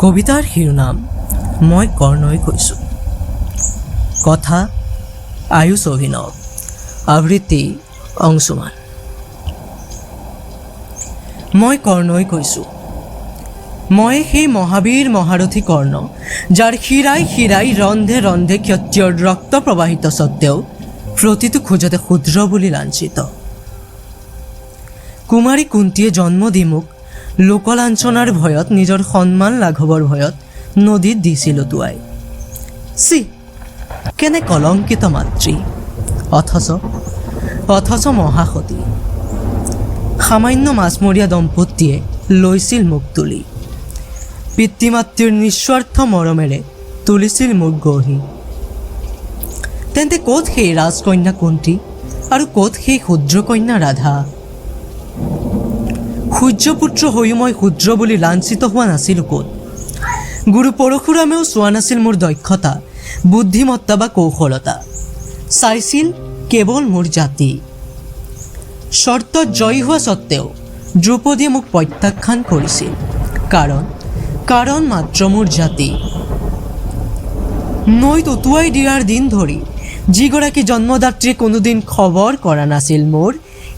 কবিতাৰ শিৰোনাম মই কৰ্ণই কৈছোঁ। কথা আয়ুষ অভিনৱ, আবৃত্তি অংশুমান। মই কৰ্ণই কৈছোঁ, মই সেই মহাবীৰ মহাৰথী কৰ্ণ, যাৰ শিৰাই শিৰাই ৰন্ধে ৰন্ধে ক্ষত্ৰিয়ৰ ৰক্ত প্ৰবাহিত স্বত্বেও প্ৰতিটো খোজতে ক্ষুদ্ৰ বুলি লাঞ্ছিত। কুমাৰী কুন্তীয়ে জন্ম দি মোক লোকলাঞ্ছনাৰ ভয়ত, নিজৰ সন্মান লাঘৱৰ ভয়ত নদীত দিছিল উটুৱাই। চি কেনে কলংকিত মাতৃ, অথচ মহাসতী। সামান্য মাছমৰীয়া দম্পতীয়ে লৈছিল মোক তুলি, পিতৃ মাতৃৰ নিস্বাৰ্থ মৰমেৰে তুলিছিল মোক গঢ়ি। তেন্তে ক'ত সেই ৰাজকন্যা কুন্তী আৰু ক'ত সেই ক্ষুদ্ৰকন্যা ৰাধা? সূৰ্যপুত্ৰ হৈও মই ক্ষুদ্ৰ বুলি লাঞ্ছিত হোৱা নাছিলোঁ ক'ত? গুৰু পৰশুৰামেও চোৱা নাছিল মোৰ দক্ষতা, বুদ্ধিমত্তা বা কৌশলতা, চাইছিল কেৱল মোৰ জাতি। চৰ্তত জয়ী হোৱা স্বত্তেও দ্ৰৌপদীয়ে মোক প্ৰত্যাখ্যান কৰিছিল, কাৰণ মাত্ৰ মোৰ জাতি। নৈত উটুৱাই দিয়াৰ দিন ধৰি যিগৰাকী জন্মদাত্ৰীয়ে কোনোদিন খবৰ কৰা নাছিল মোৰ,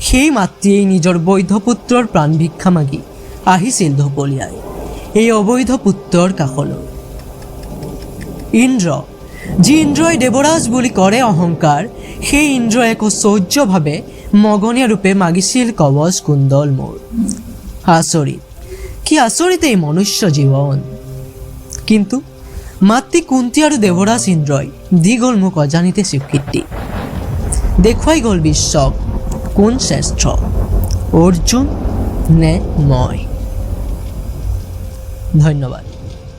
সেই মাতৃয়েই নিজৰ বৈধ পুত্ৰৰ প্ৰাণ ভিক্ষা মাগি আহিছিল ঢপলিয়াই এই অবৈধ পুত্ৰৰ কাষলৈ। ইন্দ্ৰ, যি ইন্দ্ৰই দেৱৰাজ বুলি কৰে অহংকাৰ, সেই ইন্দ্ৰই একো শৌৰ্যভাৱে মগনীয়া ৰূপে মাগিছিল কৱচ কুণ্ডল মোৰ। আচৰিত, কি আচৰিত এই মনুষ্য জীৱন! কিন্তু মাতৃ কুন্তী আৰু দেৱৰাজ ইন্দ্ৰই দি গ'ল মোক অজানিতে স্বীকৃতি, দেখুৱাই গ'ল বিশ্বক কোন শ্ৰেষ্ঠ, অৰ্জুন নে মই। ধন্যবাদ।